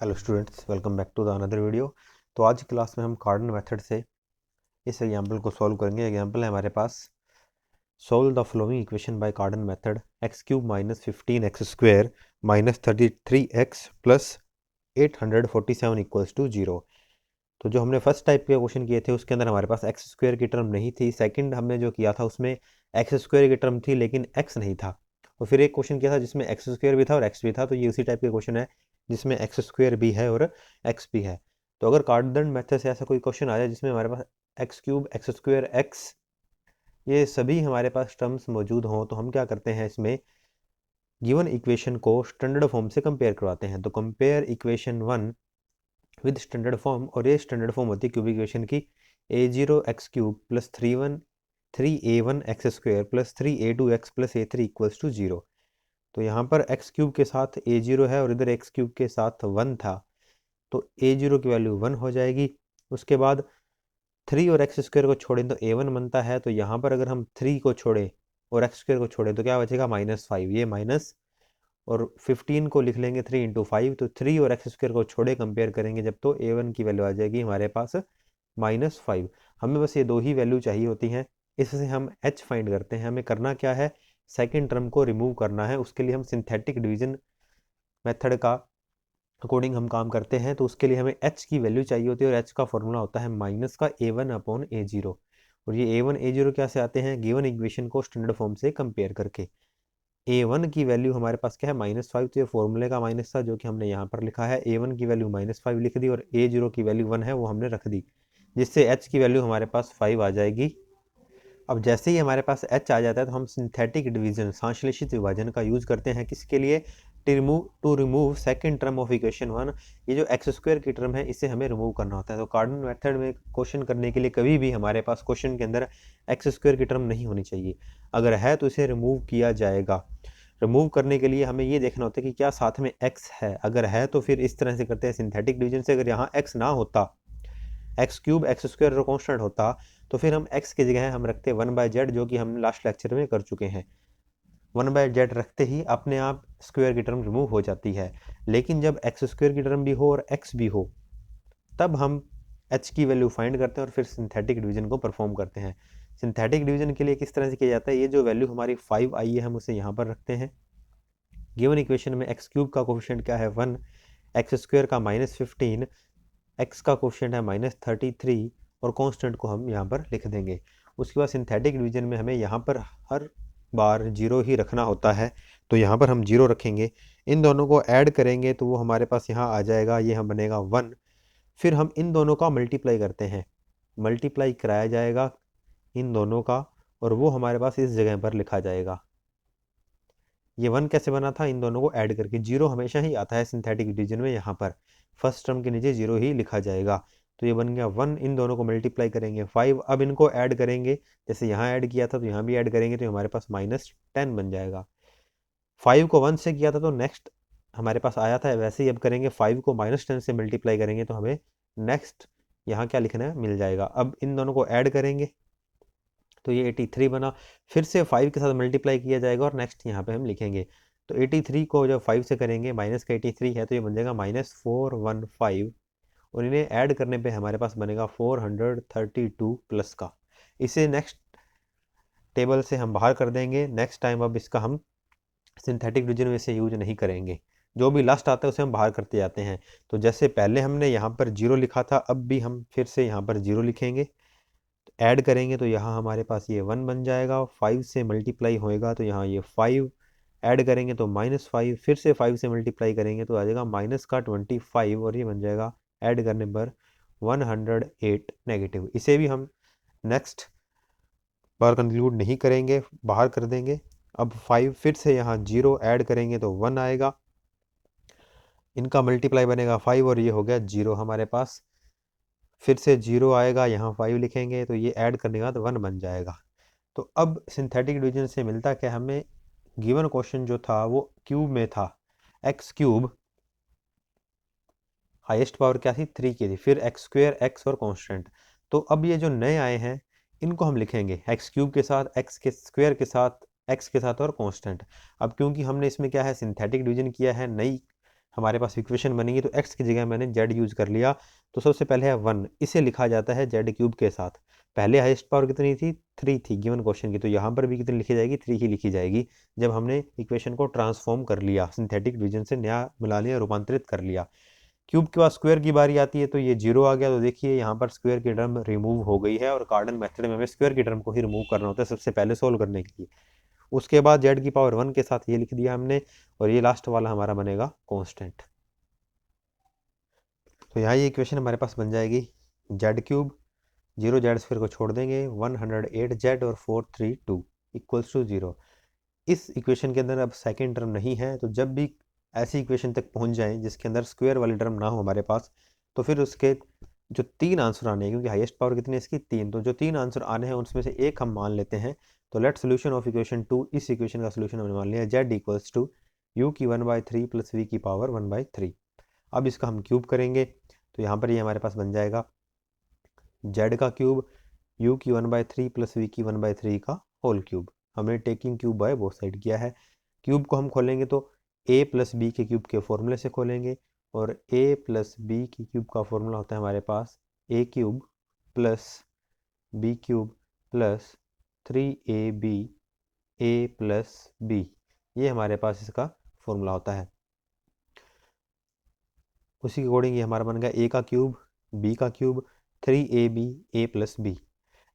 Hello students, welcome back to the another video. तो आज की क्लास में हम कार्डन मेथड से इस एग्जांपल को सॉल्व करेंगे। एग्जांपल है हमारे पास, solve the following equation by Cardan method, x cube minus 15x² minus 33x plus 847 equals to 0। तो जो हमने फर्स्ट टाइप के क्वेश्चन किए थे उसके अंदर हमारे पास एक्स स्क्वायर की टर्म नहीं थी। सेकंड हमने जो किया था उसमें एक्स स्क्वायर की टर्म थी लेकिन एक्स नहीं था। और फिर एक क्वेश्चन किया था जिसमें एक्स स्क्वायर भी था और एक्स भी था। तो ये उसी टाइप के क्वेश्चन है जिसमें एक्स स्क्वायर भी है और एक्स भी है। तो अगर कार्डन मेथड से ऐसा कोई क्वेश्चन आ जाए जिसमें हमारे पास x cube, x square, x, ये सभी हमारे पास टर्म्स मौजूद हों, तो हम क्या करते हैं, इसमें गिवन इक्वेशन को स्टैंडर्ड फॉर्म से कंपेयर करवाते हैं। तो compare equation 1 with standard form, और ये स्टैंडर्ड फॉर्म होती है क्यूबिक इक्वेशन की, a0x³ plus 3a1x² plus 3a2x plus a3 equals to 0। तो यहाँ पर एक्स क्यूब के साथ a0 है और इधर एक्स क्यूब के साथ 1 था, तो a0 की वैल्यू 1 हो जाएगी। उसके बाद 3 और एक्स स्क्वायर को छोड़ें तो a1 बनता है। तो यहाँ पर अगर हम 3 को छोड़ें और एक्स स्क्वायर को छोड़ें तो क्या बचेगा, -5। ये माइनस, और 15 को लिख लेंगे 3 इंटू 5। तो 3 और एक्स स्क्वायर को छोड़े कंपेयर करेंगे जब, तो a1 की वैल्यू आ जाएगी हमारे पास -5। हमें बस ये दो ही वैल्यू चाहिए होती हैं। इससे हम h फाइंड करते हैं। हमें करना क्या है, सेकेंड टर्म को रिमूव करना है। उसके लिए हम सिंथेटिक डिवीजन मेथड का अकॉर्डिंग हम काम करते हैं। तो उसके लिए हमें h की वैल्यू चाहिए होती है और h का फॉर्मूला होता है माइनस का a1 अपॉन a0। और ये a1 a0 क्या से आते हैं, गिवन इक्वेशन को स्टैंडर्ड फॉर्म से कंपेयर करके। a1 की वैल्यू हमारे पास क्या है, -5। तो ये फॉर्मूले का माइनस था जो कि हमने यहाँ पर लिखा है। a1 की वैल्यू -5 लिख दी और a0 की वैल्यू 1 है वो हमने रख दी, जिससे h की वैल्यू हमारे पास 5 आ जाएगी। अब जैसे ही हमारे पास h आ जाता है तो हम सिंथेटिक डिवीजन, संश्लेषित विभाजन का यूज करते हैं। किसके लिए, to remove second term of equation 1। ये जो एक्स स्क्वायर की टर्म है इसे हमें रिमूव करना होता है। तो कार्डन मेथड में क्वेश्चन करने के लिए कभी भी हमारे पास क्वेश्चन के अंदर एक्स स्क्वायर की टर्म नहीं होनी चाहिए। अगर है तो इसे रिमूव किया जाएगा। रिमूव करने के लिए हमें ये देखना होता है कि क्या साथ में x है। अगर है तो फिर इस तरह से करते हैं सिंथेटिक डिवीजन से। अगर यहाँ x ना होता, एक्स क्यूब, एक्स स्क्वायर और कॉन्स्टेंट होता, तो फिर हम x की जगह हम रखते 1/z, जो कि हम लास्ट लेक्चर में कर चुके हैं। 1/z रखते ही अपने आप स्क्वायर की टर्म रिमूव हो जाती है। लेकिन जब एक्स स्क्वायर की टर्म भी हो और x भी हो, तब हम h की वैल्यू फाइंड करते हैं और फिर सिंथेटिक डिवीजन को परफॉर्म करते हैं। सिंथेटिक डिवीजन के लिए किस तरह से किया जाता है, ये जो वैल्यू हमारी 5 आई है हम उसे यहाँ पर रखते हैं। गिवन इक्वेशन में एक्स क्यूब का कोफिशिएंट क्या है, 1, एक्स स्क्वायर का -15, एक्स का कोफिशिएंट है -33 और कांस्टेंट को हम यहाँ पर लिख देंगे। उसके बाद सिंथेटिक डिवीजन में हमें यहाँ पर हर बार 0 ही रखना होता है। तो यहाँ पर हम 0 रखेंगे, इन दोनों को ऐड करेंगे तो वो हमारे पास यहाँ आ जाएगा, ये हम बनेगा 1। फिर हम इन दोनों का मल्टीप्लाई करते हैं, मल्टीप्लाई कराया जाएगा इन दोनों का और वो हमारे पास इस जगह पर लिखा जाएगा। ये 1 कैसे बना था, इन दोनों को ऐड करके। 0 हमेशा ही आता है सिंथेटिक डिवीजन में, यहाँ पर फर्स्ट टर्म के नीचे 0 ही लिखा जाएगा। तो ये बन गया 1, इन दोनों को मल्टीप्लाई करेंगे 5। अब इनको ऐड करेंगे, जैसे यहाँ ऐड किया था तो यहाँ भी ऐड करेंगे, तो हमारे पास -10 बन जाएगा। 5 को 1 से किया था तो नेक्स्ट हमारे पास आया था, वैसे ही अब करेंगे। 5 को -10 से मल्टीप्लाई करेंगे तो हमें नेक्स्ट यहाँ क्या लिखना है, मिल जाएगा। अब इन दोनों को ऐड करेंगे तो ये 83 बना। फिर से 5 के साथ मल्टीप्लाई किया जाएगा और नेक्स्ट यहाँ पे हम लिखेंगे। तो 83 को जब 5 से करेंगे, माइनस का 83 है तो ये बन जाएगा -415, और इन्हें ऐड करने पे हमारे पास बनेगा 432 प्लस का। इसे नेक्स्ट टेबल से हम बाहर कर देंगे। नेक्स्ट टाइम अब इसका हम सिंथेटिक डिवीजन में से यूज नहीं करेंगे, जो भी लास्ट आता है उसे हम बाहर करते जाते हैं। तो जैसे पहले हमने यहाँ पर 0 लिखा था, अब भी हम फिर से यहाँ पर 0 लिखेंगे, ऐड करेंगे तो यहाँ हमारे पास ये 1 बन जाएगा। 5 से मल्टीप्लाई होएगा तो यहाँ ये 5, ऐड करेंगे तो -5, फिर से 5 से मल्टीप्लाई करेंगे तो आ जाएगा माइनस का 25, और ये बन जाएगा ऐड करने पर 108 नेगेटिव। इसे भी हम नेक्स्ट बार कंक्लूड नहीं करेंगे, बाहर कर देंगे। अब 5 फिर से यहाँ 0 ऐड करेंगे तो 1 आएगा, इनका मल्टीप्लाई बनेगा 5 और ये हो गया 0 हमारे पास। फिर से 0 आएगा, यहाँ 5 लिखेंगे तो ये ऐड करने के बाद 1 बन जाएगा। तो अब सिंथेटिक डिवीजन से मिलता क्या, हमें गिवन क्वेश्चन जो था वो क्यूब में था। एक्स क्यूब हाईएस्ट पावर क्या थी, 3 की थी, फिर एक्स स्क्वायर, एक्स और कांस्टेंट। तो अब ये जो नए आए हैं इनको हम लिखेंगे एक्स क्यूब के साथ, एक्स के स्क्वायर के साथ, एक्स के साथ और कांस्टेंट। अब क्योंकि हमने इसमें क्या है, सिंथेटिक डिवीजन किया है, नई हमारे पास इक्वेशन बनेगी, तो x की जगह मैंने z यूज़ कर लिया। तो सबसे पहले है 1, इसे लिखा जाता है z क्यूब के साथ। पहले हाईएस्ट पावर कितनी थी, 3 थी गिवन क्वेश्चन की, तो यहाँ पर भी कितनी लिखी जाएगी, 3 ही लिखी जाएगी जब हमने इक्वेशन को ट्रांसफॉर्म कर लिया, सिंथेटिक डिवीजन से नया मिला लिया, रूपांतरित कर लिया। क्यूब के बाद स्क्वायर की बारी आती है, तो ये 0 आ गया। तो देखिए यहाँ पर स्क्वायर की टर्म रिमूव हो गई है, और कार्डन मेथड में हमें स्क्वायर की टर्म को ही रिमूव करना होता है सबसे पहले सोल्व करने के लिए। उसके बाद z की पावर 1 के साथ ये लिख दिया हमने, और ये लास्ट वाला हमारा बनेगा कांस्टेंट। तो यहाँ ये इक्वेशन हमारे पास बन जाएगी z क्यूब, 0 z स्क्वायर को छोड़ देंगे, 108z और 432 इक्वल्स टू 0। इस इक्वेशन के अंदर अब सेकेंड टर्म नहीं है, तो जब भी ऐसी इक्वेशन तक पहुंच जाएं जिसके अंदर स्क्वायर वाली टर्म ना हो हमारे पास, तो फिर उसके जो 3 आंसर आने हैं, क्योंकि हाईएस्ट पावर कितनी है इसकी, 3, तो जो 3 आंसर आने हैं उसमें से एक हम मान लेते हैं। तो लेट सोल्यूशन ऑफ इक्वेशन 2, इस इक्वेशन का सोल्यूशन हमने मान लिया z इक्वल्स टू u की 1/3 प्लस v की पावर 1/3। अब इसका हम क्यूब करेंगे, तो यहाँ पर ये हमारे पास बन जाएगा z का क्यूब, u की 1/3 प्लस v की 1/3 का होल क्यूब। हमने taking cube by both side किया है। क्यूब को हम खोलेंगे तो a प्लस बी के क्यूब के फॉर्मूले से खोलेंगे, और a प्लस बी की क्यूब का फॉर्मूला होता है हमारे पास a cube plus b cube plus 3ab a plus b, ये हमारे पास इसका फॉर्मूला होता है। उसी के अकॉर्डिंग ये हमारा बन गया a का क्यूब, b का cube, 3ab a plus b.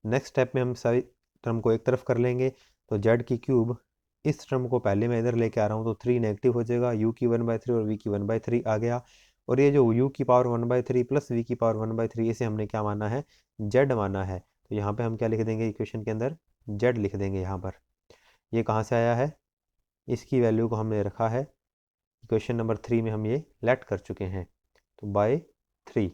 Next step में हम सारी टर्म को एक तरफ कर लेंगे, तो z की क्यूब, इस टर्म को पहले मैं इधर लेके आ रहा हूँ, तो 3 नेगेटिव हो जाएगा, u की 1/3 और v की 1/3 आ गया। और ये जो u की पावर 1/3 प्लस v की पावर 1/3, इसे हमने क्या माना है, z माना है। तो यहाँ पे हम क्या लिख देंगे, इक्वेशन के अंदर z लिख देंगे यहाँ पर। ये कहाँ से आया है, इसकी वैल्यू को हमने रखा है इक्वेशन नंबर 3 में, हम ये लेट कर चुके हैं, तो बाय 3।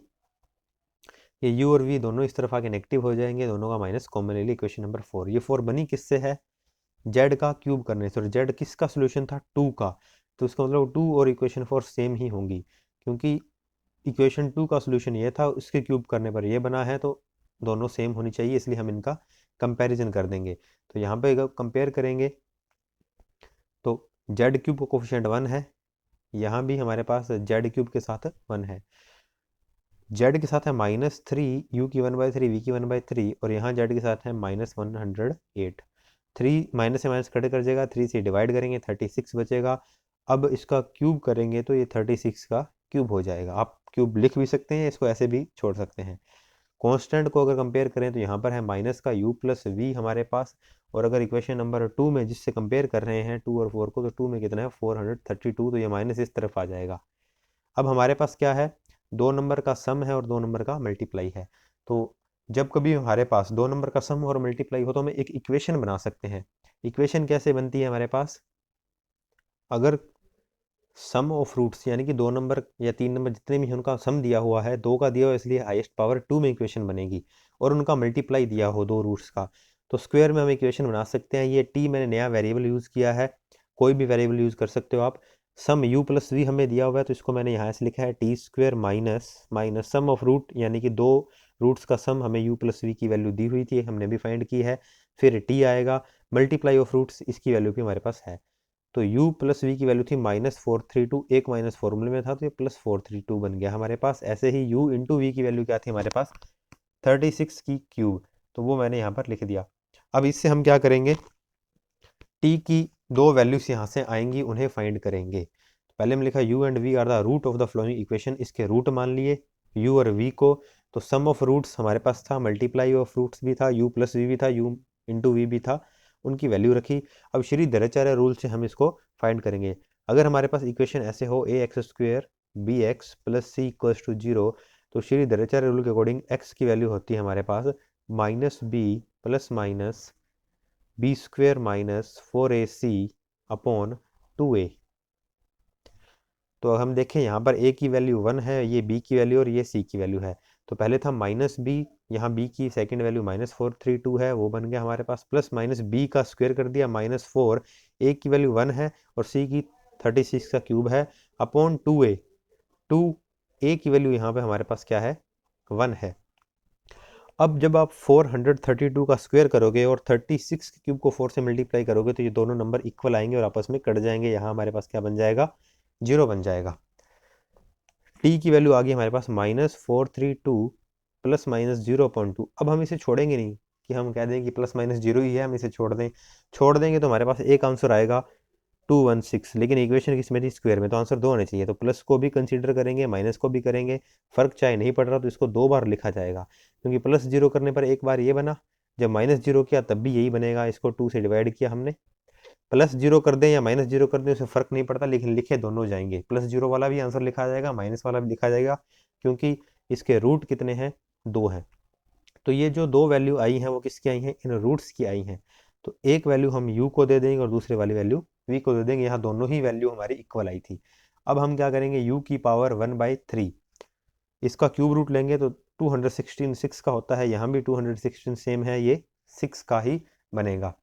ये u और v दोनों इस तरफ आके नेगेटिव हो जाएंगे, दोनों का माइनस कॉमन ले ली, इक्वेशन नंबर 4। ये 4 बनी किससे है, z का क्यूब करने से। और z किसका सोल्यूशन था, 2 का, तो इसका मतलब 2 और इक्वेशन 4 सेम ही होंगी, क्योंकि इक्वेशन 2 का सोल्यूशन ये था, उसके क्यूब करने पर ये बना है, तो दोनों सेम होनी चाहिए, इसलिए हम इनका कंपैरिजन कर देंगे। तो यहाँ पे कंपेयर करेंगे, तो z क्यूब का कोफिशिएंट 1 है, यहाँ भी हमारे पास z क्यूब के साथ 1 है, z के साथ है -3 u की 1/3 v की 1/3, और यहाँ z के साथ है -108। 3 माइनस से माइनस कट कर जाएगा, 3 से डिवाइड करेंगे 36 बचेगा। अब इसका क्यूब करेंगे तो ये 36 का क्यूब हो जाएगा। आप क्यूब लिख भी सकते हैं, इसको ऐसे भी छोड़ सकते हैं। कांस्टेंट को अगर कंपेयर करें तो यहाँ पर है माइनस का u प्लस वी हमारे पास, और अगर इक्वेशन नंबर 2 में जिससे कंपेयर कर रहे हैं 2 और 4 को, तो 2 में कितना है 432, तो ये माइनस इस तरफ आ जाएगा। अब हमारे पास क्या है, 2 नंबर का सम है और 2 नंबर का मल्टीप्लाई है। तो जब कभी हमारे पास 2 नंबर का सम और मल्टीप्लाई हो, तो हम एक इक्वेशन बना सकते हैं। इक्वेशन कैसे बनती है हमारे पास, अगर सम ऑफ रूट्स यानी कि 2 नंबर या 3 नंबर जितने भी हैं उनका सम दिया हुआ है, 2 का दिया हुआ, इसलिए हाईएस्ट पावर 2 में इक्वेशन बनेगी, और उनका मल्टीप्लाई दिया हो 2 रूट्स का, तो स्क्वायर में हम इक्वेशन बना सकते हैं। ये t मैंने नया वेरिएबल यूज़ किया है, कोई भी वेरिएबल यूज़ कर सकते हो आप। सम u प्लस वी हमें दिया हुआ है, तो इसको मैंने यहाँ से लिखा है T square minus minus sum of root, यानी कि 2 रूट्स का सम हमें u प्लस वी की वैल्यू दी हुई थी, हमने भी फाइंड की है। फिर t आएगा, मल्टीप्लाई ऑफ रूट्स, इसकी वैल्यू भी हमारे पास है। तो u प्लस वी की वैल्यू थी -432, एक माइनस फॉर्मूले में था, तो ये +432 बन गया हमारे पास। ऐसे ही u इंटू वी की वैल्यू क्या थी हमारे पास, 36 की क्यूब, तो वो मैंने यहाँ पर लिख दिया। अब इससे हम क्या करेंगे, t की 2 वैल्यूज यहाँ से आएंगी, उन्हें फाइंड करेंगे। पहले में लिखा u and v are the root of the flowing equation, इसके रूट मान लिए u और v को। तो सम ऑफ रूट्स हमारे पास था, मल्टीप्लाई ऑफ रूट्स भी था, u प्लस वी भी था, u इंटू वी भी था, उनकी वैल्यू रखी। अब श्री धराचार्य रूल से हम इसको फाइंड करेंगे। अगर हमारे पास इक्वेशन ऐसे हो ax² bx plus c equals to 0, तो श्री धराचार्य रूल के अकॉर्डिंग x की वैल्यू होती है हमारे पास -b plus minus b² minus 4ac upon 2a। तो हम देखें यहाँ पर a की वैल्यू 1 है, ये b की वैल्यू और ये c की वैल्यू है। तो पहले था -b, यहाँ b की सेकंड वैल्यू -432 है, वो बन गया हमारे पास, प्लस माइनस b का स्क्वायर कर दिया -4, a की वैल्यू 1 है और c की 36 का क्यूब है, अपॉन 2a। 2a की वैल्यू यहाँ पे हमारे पास क्या है, 1 है। अब जब आप 432 का स्क्वायर करोगे और 36 के क्यूब को 4 से मल्टीप्लाई करोगे, तो ये दोनों नंबर इक्वल आएंगे और आपस में कट जाएंगे। यहाँ हमारे पास क्या बन जाएगा, 0 बन जाएगा। टी की वैल्यू आ गई हमारे पास -432 प्लस माइनस 0.2। अब हम इसे छोड़ेंगे नहीं कि हम कह दें कि प्लस माइनस जीरो ही है, हम इसे छोड़ देंगे तो हमारे पास एक आंसर आएगा 216, लेकिन इक्वेशन किस में थी, स्क्वायर में, तो आंसर 2 होने चाहिए। तो प्लस को भी कंसीडर करेंगे, माइनस को भी करेंगे, फर्क चाहे नहीं पड़ रहा तो इसको 2 बार लिखा जाएगा, क्योंकि प्लस 0 करने पर एक बार ये बना, जब माइनस 0 किया तब भी यही बनेगा। इसको 2 से डिवाइड किया हमने, प्लस 0 कर दें या माइनस 0 कर दें उससे फर्क नहीं पड़ता, लेकिन लिखे दोनों जाएंगे। प्लस 0 वाला भी आंसर लिखा जाएगा, माइनस वाला भी लिखा जाएगा, क्योंकि इसके रूट कितने हैं, 2 हैं। तो ये जो 2 वैल्यू आई हैं वो किसकी आई हैं, इन रूट्स की आई हैं। तो एक वैल्यू हम u को दे देंगे और दूसरे वाली वैल्यू v को दे देंगे। यहाँ दोनों ही वैल्यू हमारी इक्वल आई थी। अब हम क्या करेंगे, u की पावर 1/3, इसका क्यूब रूट लेंगे तो 216 6 का होता है, यहाँ भी 216 सेम है, ये 6 का ही बनेगा।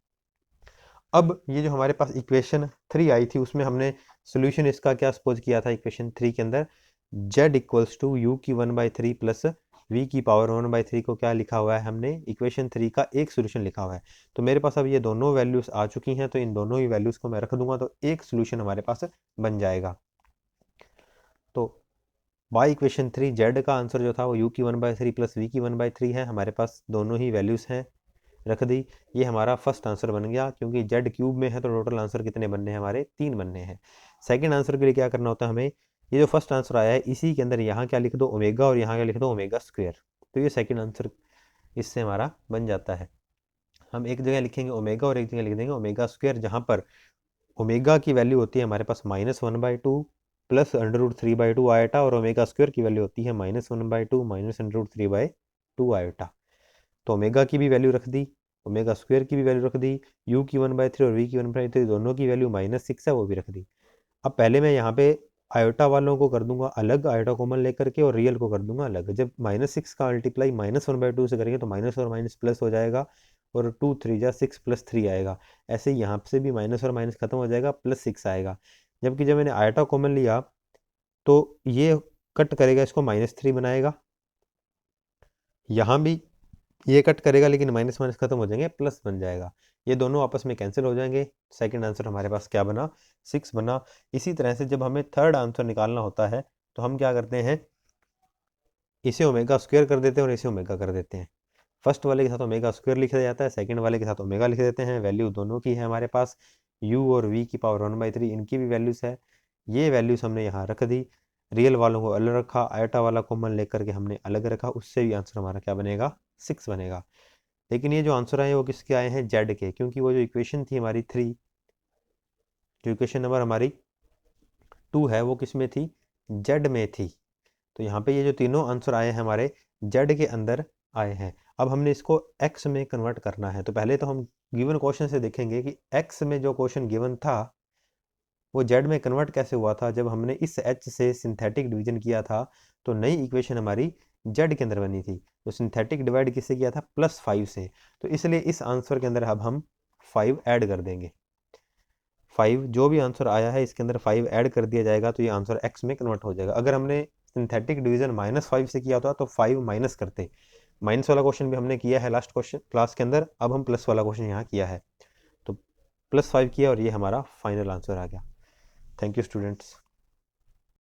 अब ये जो हमारे पास इक्वेशन 3 आई थी उसमें हमने सोल्यूशन इसका क्या सपोज किया था, इक्वेशन 3 के अंदर z इक्वल्स टू यू की 1/3 प्लस v की पावर 1/3 को क्या लिखा हुआ है हमने, इक्वेशन 3 का एक सोल्यूशन लिखा हुआ है। तो मेरे पास अब ये दोनों वैल्यूज आ चुकी हैं, तो इन दोनों ही वैल्यूज को मैं रख दूंगा तो एक सोल्यूशन हमारे पास बन जाएगा। तो बाई इक्वेशन 3 z का आंसर जो था वो u की 1/3 प्लस v की 1/3 है, हमारे पास दोनों ही वैल्यूज हैं, रख दी। ये हमारा फर्स्ट आंसर बन गया, क्योंकि z क्यूब में है तो टोटल आंसर कितने बनने हैं हमारे, 3 बनने हैं। सेकंड आंसर के लिए क्या करना होता है हमें, ये जो फर्स्ट आंसर आया है इसी के अंदर यहाँ क्या लिख दो, ओमेगा, और यहाँ क्या लिख दो, ओमेगा स्क्वायर। तो ये सेकंड आंसर इससे हमारा बन जाता है। हम एक जगह लिखेंगे ओमेगा और एक जगह लिख देंगे ओमेगा स्क्वायर, जहाँ पर ओमेगा की वैल्यू होती है हमारे पास -1/2 प्लस √3/2 आयोटा, और ओमेगा स्क्वायर की वैल्यू होती है -1/2 माइनस √3/2 आयोटा। तो ओमेगा की भी वैल्यू रख दी, ओमेगा स्क्वायर की भी वैल्यू रख दी, u की 1/3 और v की 1/3 दोनों की वैल्यू -6 है, वो भी रख दी। अब पहले मैं यहाँ पे आयोटा वालों को कर दूंगा अलग, आयोटा कॉमन लेकर के, और रियल को कर दूंगा अलग। जब -6 का मल्टीप्लाई -1/2 से करेंगे तो माइनस और माइनस प्लस हो जाएगा, और 2 3 जा 6 + 3 आएगा। ऐसे ही यहाँ से भी माइनस और माइनस खत्म हो जाएगा, +6 आएगा। जबकि जब मैंने आयोटा कॉमन लिया तो ये कट करेगा, इसको -3 बनाएगा, यहाँ भी ये कट करेगा, लेकिन माइनस माइनस खत्म हो जाएंगे, प्लस बन जाएगा। ये दोनों आपस में कैंसिल हो जाएंगे। सेकंड आंसर हमारे पास क्या बना, 6 बना। इसी तरह से जब हमें थर्ड आंसर निकालना होता है तो हम क्या करते हैं, इसे ओमेगा स्क्वायर कर देते हैं और इसे ओमेगा कर देते हैं। फर्स्ट वाले के साथ ओमेगा स्क्वायर लिखा जाता है, सेकंड वाले के साथ ओमेगा लिख देते हैं। वैल्यू दोनों की है हमारे पास, u और v की पावर 1/3 इनकी भी वैल्यूज है। ये वैल्यूज हमने यहाँ रख दी, रियल वालों को अलग रखा, आयोटा वाला कॉमन लेकर के हमने अलग रखा, उससे भी आंसर हमारा क्या बनेगा, 6 बनेगा। लेकिन ये जो आंसर आए वो किसके आए हैं, जेड के, क्योंकि वो जो इक्वेशन थी हमारी 3, जो इक्वेशन नंबर हमारी 2 है वो किस में थी, जेड में थी। तो यहाँ पे ये जो तीनों आंसर आए हैं हमारे जेड के अंदर आए हैं। अब हमने इसको एक्स में कन्वर्ट करना है। तो पहले तो हम गिवन क्वेश्चन से देखेंगे कि एक्स में जो क्वेश्चन गिवन था वो जेड में कन्वर्ट कैसे हुआ था। जब हमने इस एच से सिंथेटिक डिवीजन किया था तो नई इक्वेशन हमारी जेड के अंदर बनी थी। तो सिंथेटिक डिवाइड किससे किया था, +5 से। तो इसलिए इस आंसर के अंदर अब हम 5 ऐड कर देंगे। 5 जो भी आंसर आया है इसके अंदर 5 ऐड कर दिया जाएगा, तो ये आंसर एक्स में कन्वर्ट हो जाएगा। अगर हमने सिंथेटिक डिवीजन -5 से किया होता तो 5 माइनस करते। माइनस वाला क्वेश्चन भी हमने किया है लास्ट क्वेश्चन क्लास के अंदर, अब हम प्लस वाला क्वेश्चन यहाँ किया है। तो +5 किया और ये हमारा फाइनल आंसर आ गया। Thank you students.